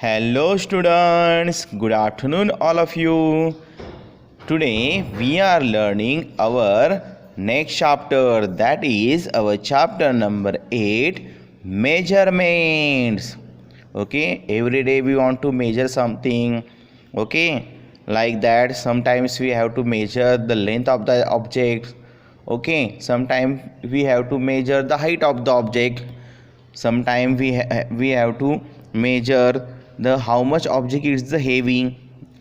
Hello students, good afternoon all of you. Today we are learning our next chapter, that is our chapter number 8, measurements. Okay, every day we want to measure something. Okay, like that sometimes we have to measure the length of the object. Okay, sometimes we have to measure the height of the object. Sometimes we have to measure the how much object is the heavy.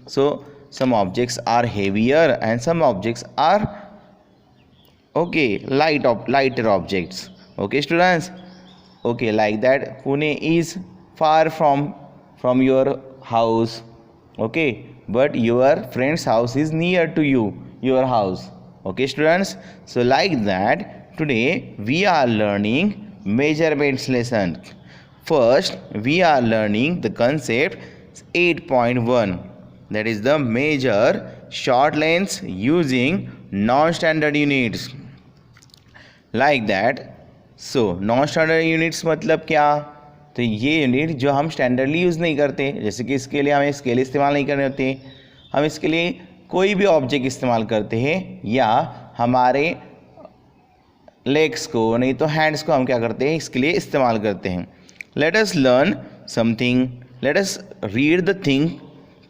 So some objects are heavier and some objects are lighter objects. Okay students, okay, like that Pune is far from your house. Okay, but your friend's house is near to your house. Okay students, so like that today we are learning measurements lesson. First we are learning the concept 8.1, that is the measure short lengths using non-standard units. Like that, so non standard units मतलब क्या? तो ये unit जो हम स्टैंडर्डली use नहीं करते, जैसे कि इसके लिए हमें स्केल इस्तेमाल नहीं करने होते, हम इसके लिए कोई भी ऑब्जेक्ट इस्तेमाल करते हैं, या हमारे लेग्स को नहीं तो हैंड्स को हम क्या करते हैं, इसके लिए इस्तेमाल करते हैं. Let us learn something, let us read the thing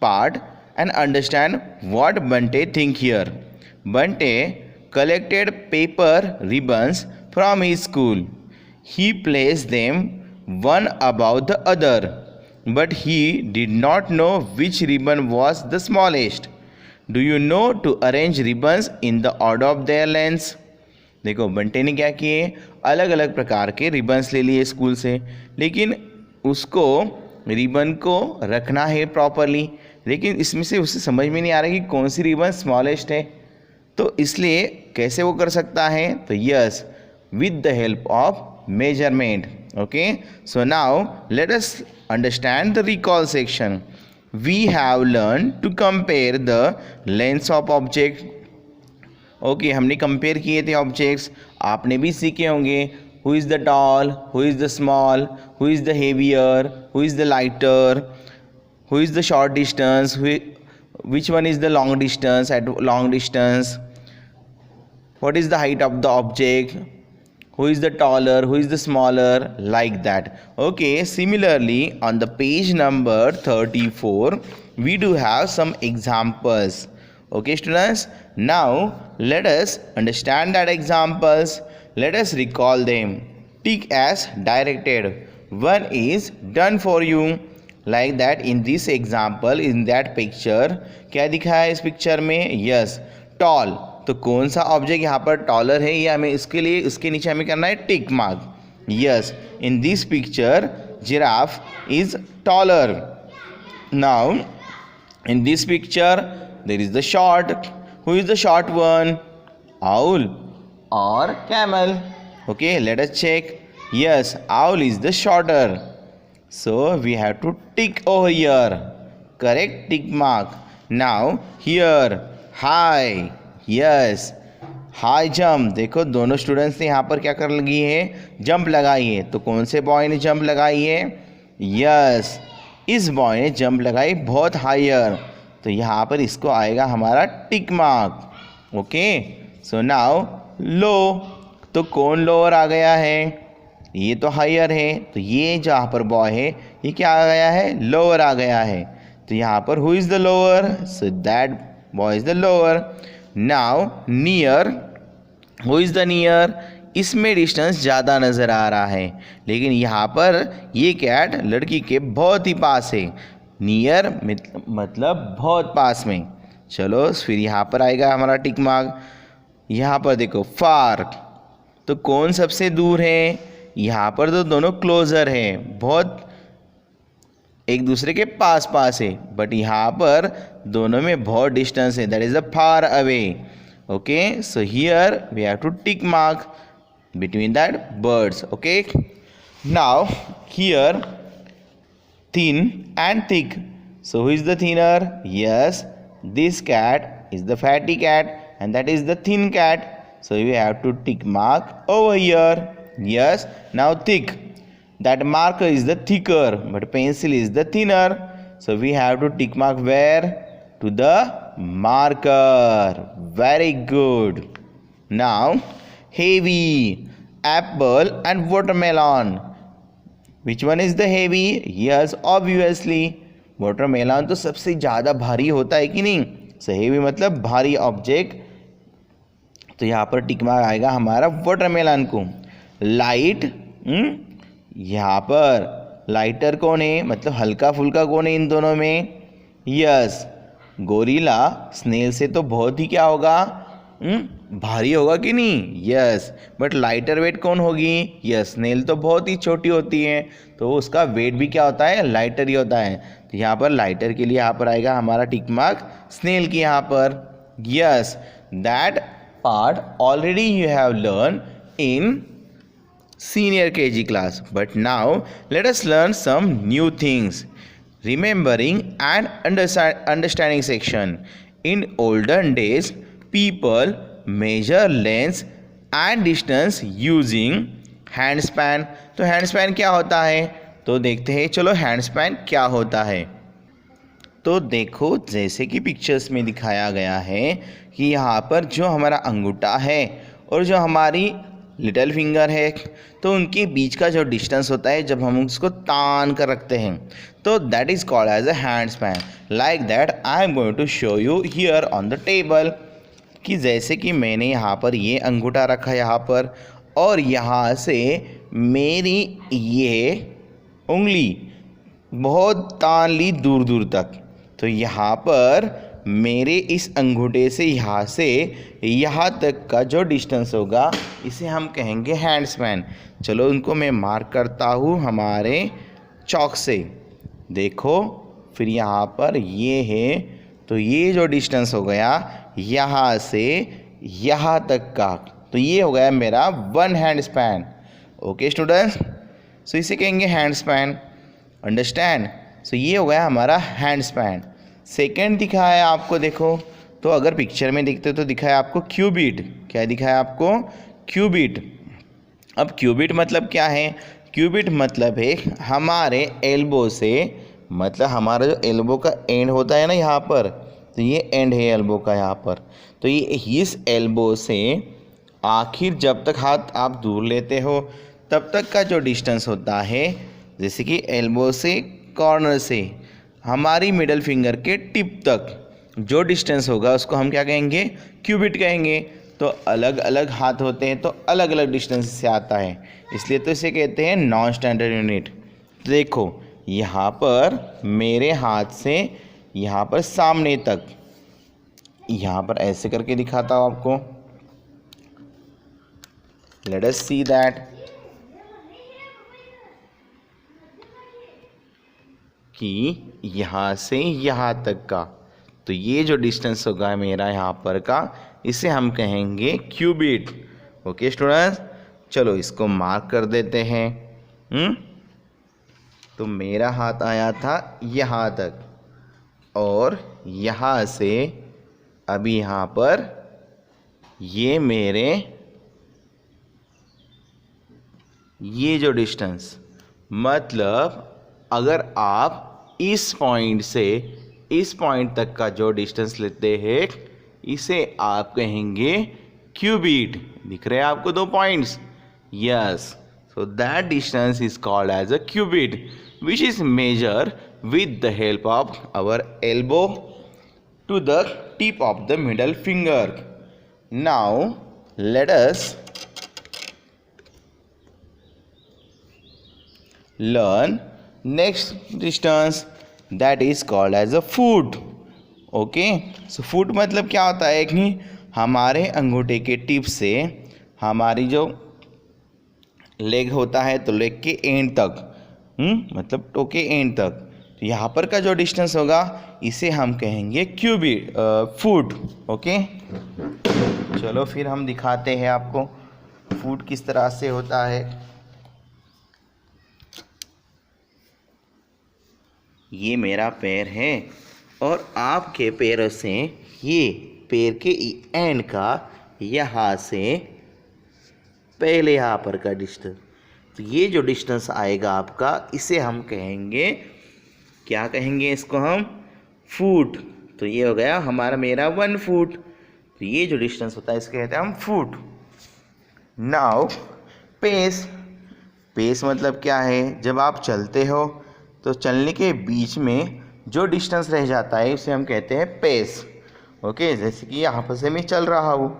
part and understand what Bante think here. Bante collected paper ribbons from his school. He placed them one above the other, but he did not know which ribbon was the smallest. Do you know to arrange ribbons in the order of their lengths? देखो बंटे ने क्या किए, अलग अलग प्रकार के ribbons ले लिए स्कूल से, लेकिन उसको रिबन को रखना है प्रॉपरली, लेकिन इसमें से उसे समझ में नहीं आ रहा कि कौन सी रिबन स्मॉलेस्ट है. तो इसलिए कैसे वो कर सकता है? तो yes, with the help of measurement. Okay, so now let us understand the recall section. We have learn to compare the lengths of object. Okay, हमने कंपेयर किए थे ऑब्जेक्ट्स. आपने भी सीखे होंगे who is the tall, who is the small, who is the heavier, who is the lighter, who is the short distance, which one is the long distance, at long distance, what is the height of the object, who is the taller, who is the smaller, like that. Okay, similarly on the page number 34 we do have some examples. Okay students, now let us understand that examples. Let us recall them. Tick as directed. One is done for you. Like that in this example, in that picture, क्या दिखा है इस picture में? Yes, tall. तो कौन सा object यहाँ पर टॉलर है, ये हमें इसके लिए उसके नीचे हमें करना है tick mark. Yes, in this picture giraffe is taller. Now in this picture there is the short. Who is the short one? Owl or camel? Okay, let us check. Yes, owl is the shorter, so we have to tick over here. Correct tick mark. Now here high. Yes, high jump. देखो दोनों students ने यहाँ पर क्या कर लगी है, jump लगाई है. तो कौन से बॉय ने जंप लगाई है? यस, इस बॉय ने जंप लगाई बहुत हायर. तो यहाँ पर इसको आएगा हमारा tick mark. Okay, so now लो. तो कौन लोअर आ गया है? ये तो हायर है, तो ये जहाँ पर बॉय है ये क्या आ गया है? लोअर आ गया है. तो यहाँ पर who is the lower? So that boy is the lower. Now near. Who is the near? इसमें डिस्टेंस ज़्यादा नज़र आ रहा है, लेकिन यहाँ पर ये कैट लड़की के बहुत ही पास है. नियर मतलब बहुत पास में. चलो फिर यहाँ पर आएगा हमारा टिक मार्क. यहाँ पर देखो फार. तो कौन सबसे दूर है? यहाँ पर तो दोनों क्लोजर हैं, बहुत एक दूसरे के पास पास है, बट यहाँ पर दोनों में बहुत डिस्टेंस है, that is the far away. Okay, so here we have to tick mark between that birds. Okay, now here thin and thick. So who is the thinner? Yes, this cat is the fatty cat and that is the thin cat. So we have to tick mark over here. Yes, now thick. that marker is the thicker but pencil is the thinner, so we have to tick mark where? To the marker. Very good. Now heavy, apple and watermelon. Which one is the heavy? Yes, obviously watermelon तो सबसे ज़्यादा भारी होता है कि नहीं. So heavy मतलब भारी ऑब्जेक्ट, तो यहाँ पर टिक मार्क आएगा हमारा वाटरमेलन को. लाइट, यहाँ पर लाइटर कौन है, मतलब हल्का फुल्का कौन है इन दोनों में? यस, गोरिल्ला स्नेल से तो बहुत ही क्या होगा, भारी होगा कि नहीं? यस, बट लाइटर वेट कौन होगी? यस, स्नेल तो बहुत ही छोटी होती है, तो उसका वेट भी क्या होता है? लाइटर ही होता है. तो यहाँ पर लाइटर के लिए यहाँ पर आएगा हमारा टिक मार्क स्नेल की यहाँ पर. Yes, that part already you have learned in senior KG class, but now let us learn some new things. Remembering and understanding section. In olden days people measure length and distance using hand span. तो hand span क्या होता है, तो देखते हैं. चलो hand span क्या होता है. तो देखो जैसे कि पिक्चर्स में दिखाया गया है कि यहाँ पर जो हमारा अंगूठा है और जो हमारी लिटिल फिंगर है, तो उनके बीच का जो डिस्टेंस होता है जब हम उसको तान कर रखते हैं, तो that is called as a hand span. Like that I am going to show you here on the table, कि जैसे कि मैंने यहाँ पर ये अंगूठा रखा यहाँ पर, और यहाँ से मेरी ये उंगली बहुत तान ली दूर दूर तक. तो यहाँ पर मेरे इस अंगूठे से यहाँ तक का जो डिस्टेंस होगा इसे हम कहेंगे हैंड स्पैन. चलो उनको मैं मार्क करता हूँ हमारे चॉक से. देखो फिर यहाँ पर ये है, तो ये जो डिस्टेंस हो गया यहाँ से यहाँ तक का, तो ये हो गया मेरा 1 हैंड स्पैन. ओके स्टूडेंट्स, सो इसे कहेंगे हैंड स्पैन. अंडरस्टैंड. सो ये हो गया हमारा हैंड स्पैन. सेकेंड दिखाया आपको, देखो तो अगर पिक्चर में देखते हो तो दिखाया आपको क्यूबिट. क्या दिखाया आपको? क्यूबिट. अब क्यूबिट मतलब क्या है? क्यूबिट मतलब है हमारे एल्बो से, मतलब हमारा जो एल्बो का एंड होता है ना यहाँ पर, तो ये एंड है एल्बो का यहाँ पर, तो ये इस एल्बो से आखिर जब तक हाथ आप दूर लेते हो तब तक का जो डिस्टेंस होता है, जैसे कि एल्बो से कॉर्नर से हमारी मिडल फिंगर के टिप तक जो डिस्टेंस होगा उसको हम क्या कहेंगे? क्यूबिट कहेंगे. तो अलग अलग हाथ होते हैं तो अलग अलग डिस्टेंस से आता है, इसलिए तो इसे कहते हैं नॉन स्टैंडर्ड यूनिट. देखो यहाँ पर मेरे हाथ से यहाँ पर सामने तक, यहाँ पर ऐसे करके दिखाता हूँ आपको. लेट अस सी दैट, कि यहाँ से यहाँ तक का, तो ये जो डिस्टेंस होगा मेरा यहाँ पर का, इसे हम कहेंगे क्यूबिट. ओके स्टूडेंट्स, चलो इसको मार्क कर देते हैं. तो मेरा हाथ आया था यहाँ तक, और यहाँ से अभी यहाँ पर ये मेरे ये जो डिस्टेंस, मतलब अगर आप इस पॉइंट से इस पॉइंट तक का जो डिस्टेंस लेते हैं इसे आप कहेंगे क्यूबिट. दिख रहे हैं आपको 2 points? Yes, so that distance is called as a cubit, which is measure with the help of our elbow to the tip of the middle finger. Now let us learn next distance, that is called as a foot. Okay, so foot मतलब क्या होता है कि हमारे अंगूठे के tip से हमारी जो लेग होता है तो लेग के एंड तक, मतलब टो के एंड तक, तो यहाँ पर का जो डिस्टेंस होगा इसे हम कहेंगे क्यूबिट फुट. ओके, चलो फिर हम दिखाते हैं आपको फुट किस तरह से होता है. ये मेरा पैर है और आपके पैरों से ये पैर के एंड का यहाँ से पहले यहाँ पर का डिस्टेंस, तो ये जो डिस्टेंस आएगा आपका, इसे हम कहेंगे, क्या कहेंगे इसको हम, फुट। तो ये हो गया हमारा मेरा 1 फुट। तो ये जो डिस्टेंस होता है इसके कहते हैं हम फुट। Now pace. पेस मतलब क्या है, जब आप चलते हो तो चलने के बीच में जो डिस्टेंस रह जाता है उसे हम कहते हैं पेस। ओके, जैसे कि यहाँ पर से मैं चल रहा हूँ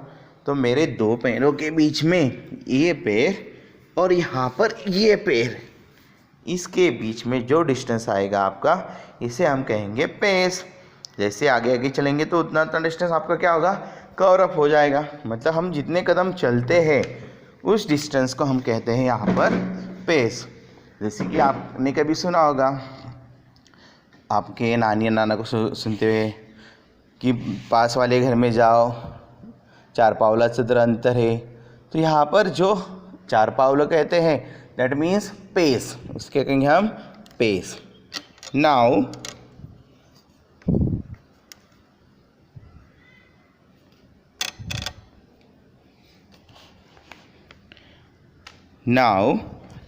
तो मेरे 2 पैरों के बीच में ये पैर और यहाँ पर ये पैर, इसके बीच में जो डिस्टेंस आएगा आपका, इसे हम कहेंगे पेस। जैसे आगे आगे चलेंगे तो उतना डिस्टेंस आपका क्या होगा, कवर अप हो जाएगा। मतलब हम जितने कदम चलते हैं उस डिस्टेंस को हम कहते हैं यहाँ पर पेस। जैसे कि आपने कभी सुना होगा, आपके नानी या नाना को सुनते हुए कि पास वाले घर में जाओ, 4 पावला चदर अंतर है। तो यहाँ पर जो 4 पावला कहते हैं दैट मीन्स पेस, उसके कहेंगे हम pace. Now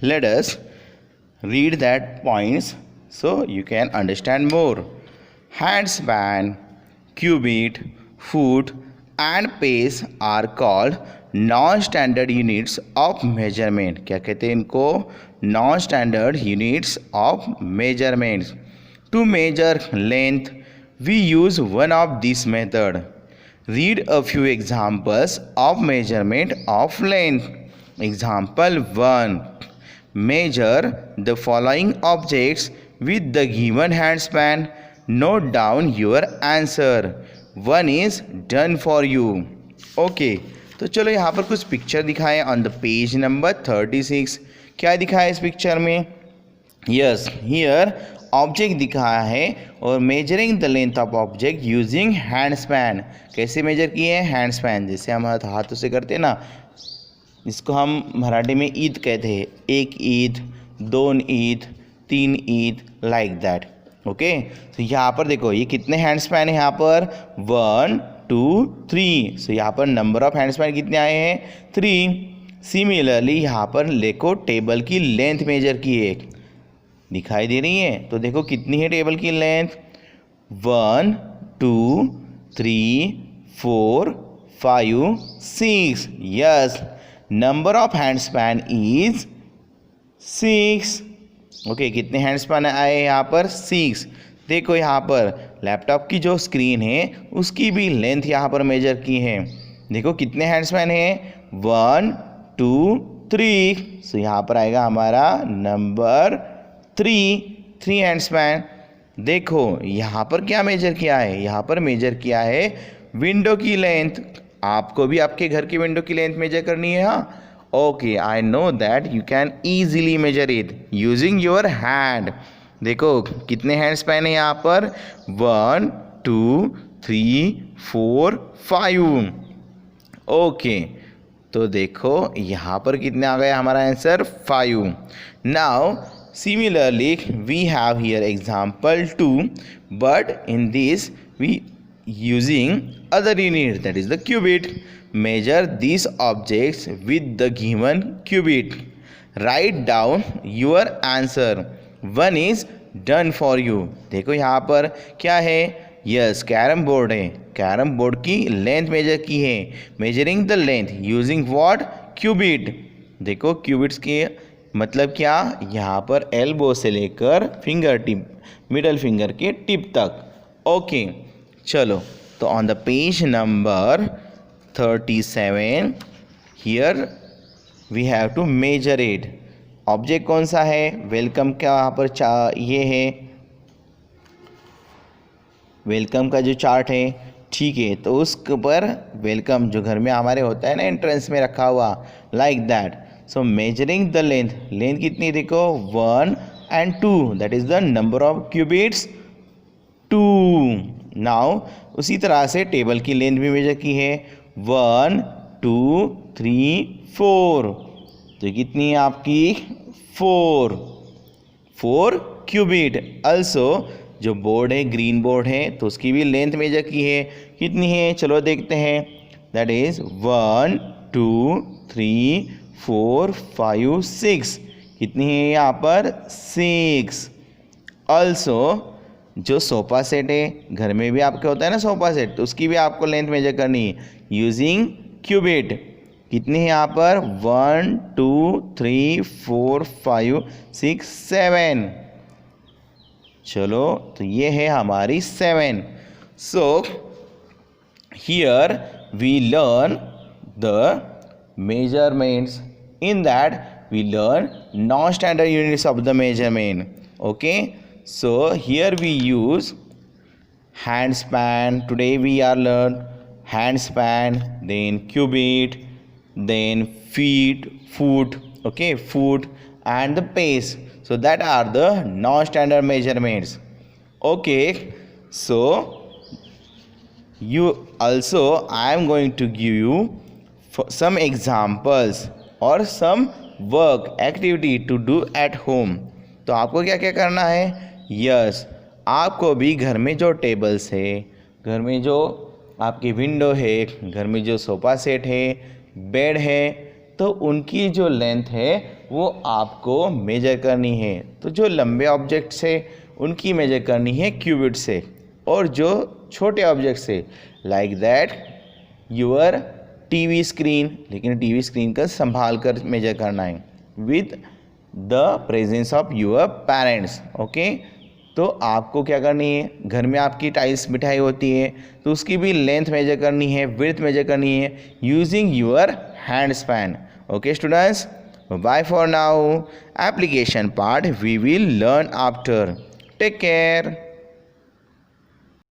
let us read that points so you can understand more. Handspan, cubit, foot and pace are called non-standard units of measurement. क्या कहते हैं इनको, non-standard units of measurements. To measure length we use one of these method. Read a few examples of measurement of length. Example 1. Measure the following objects with the given handspan. Note down your answer. 1 is done for you. Okay, तो चलो यहाँ पर कुछ picture दिखाएं on the page number 36। क्या दिखाया इस picture में? यस, हियर ऑब्जेक्ट दिखाया है और measuring the length of object using hand span. कैसे मेजर किए हैं? हैंड स्पैन, जैसे हम हाथों से करते हैं ना, इसको हम मराठी में ईद कहते हैं। 1 Eid, 2 Eid, 3 Eid, like that. Okay, तो यहाँ पर देखो ये कितने हैंड स्पैन है यहाँ पर, 1 2 3। सो यहाँ पर नंबर ऑफ हैंड स्पैन कितने आए हैं? 3। सिमिलरली यहाँ पर देखो टेबल की लेंथ मेजर की है, दिखाई दे रही है? तो देखो कितनी है टेबल की length, 1 2 3 4 5 6। Yes, number of hand span is 6। Okay, कितने हैंड स्पैन आए यहाँ पर? 6। देखो यहाँ पर लैपटॉप की जो स्क्रीन है उसकी भी लेंथ यहाँ पर मेजर की है। देखो कितने हैंड स्पैन है, 1 2 3। सो यहाँ पर आएगा हमारा नंबर 3 हैंड स्पैन। देखो यहाँ पर क्या मेजर किया है, यहाँ पर मेजर किया है विंडो की लेंथ। आपको भी आपके घर की विंडो की लेंथ मेजर करनी है। हाँ, okay, I know that you can easily measure it using your hand. देखो कितने हैंड स्पैन है यहाँ पर, 1 2 3 4 5। ओके, तो देखो यहाँ पर कितने आ गया हमारा answer, 5। Now similarly we have here example 2, but in this we using other unit, that is the cubit. Measure these objects with the given cubit. Write down your answer. 1 is done for you. देखो यहाँ पर क्या है, yes carrom board है। Carrom board की length measure की है, measuring the length using what, cubit. देखो क्यूबिट्स के मतलब क्या, यहाँ पर एल्बो से लेकर फिंगर टिप, मिडल फिंगर के टिप तक। ओके, चलो, तो on the page number 37 here we have to measure it. Object कौन सा है, वेलकम का यहाँ पर ये है, वेलकम का जो चार्ट है, ठीक है। तो उसके ऊपर वेलकम जो घर में हमारे होता है ना एंट्रेंस में रखा हुआ, like that. So measuring the length, length कितनी देखो, 1 and 2, that is the number of qubits 2। Now उसी तरह से टेबल की लेंथ भी मेजर की है, 1 2 3 4। तो कितनी है आपकी, 4 क्यूबिट। अल्सो जो बोर्ड है, ग्रीन बोर्ड है, तो उसकी भी लेंथ मेजर की है, कितनी है चलो देखते हैं, दैट इज 1 2 3 4 5 6। कितनी है यहाँ पर 6। ऑल्सो जो सोफा सेट है, घर में भी आपके होता है ना सोफा सेट, तो उसकी भी आपको लेंथ मेजर करनी है यूजिंग क्यूबिट। कितनी है यहाँ पर 1 2 3 4 5 6 7। चलो तो ये है हमारी 7। So here we learn the measurements. In that we learn non-standard units of the measurement. Okay, so here we use hand span. Today we are learn hand span, then cubit, then feet, foot. Okay, foot and the pace. So that are the non-standard measurements. Okay, so you also I am going to give you some examples और some work activity to do at home. तो आपको क्या क्या करना है? Yes, आपको भी घर में जो टेबल्स है, घर में जो आपकी विंडो है, घर में जो सोफ़ा सेट है, बेड है, तो उनकी जो लेंथ है वो आपको मेजर करनी है। तो जो लंबे ऑब्जेक्ट्स है उनकी मेजर करनी है क्यूबिट से, और जो छोटे ऑब्जेक्ट्स है like that your TV screen, लेकिन टीवी स्क्रीन का संभाल कर मेजर करना है with the presence of your parents. Okay, तो आपको क्या करनी है, घर में आपकी टाइल्स बिठाई होती है तो उसकी भी लेंथ मेजर करनी है, विड्थ मेजर करनी है using your hand span. Okay students, bye for now. Application part we will learn after. Take care.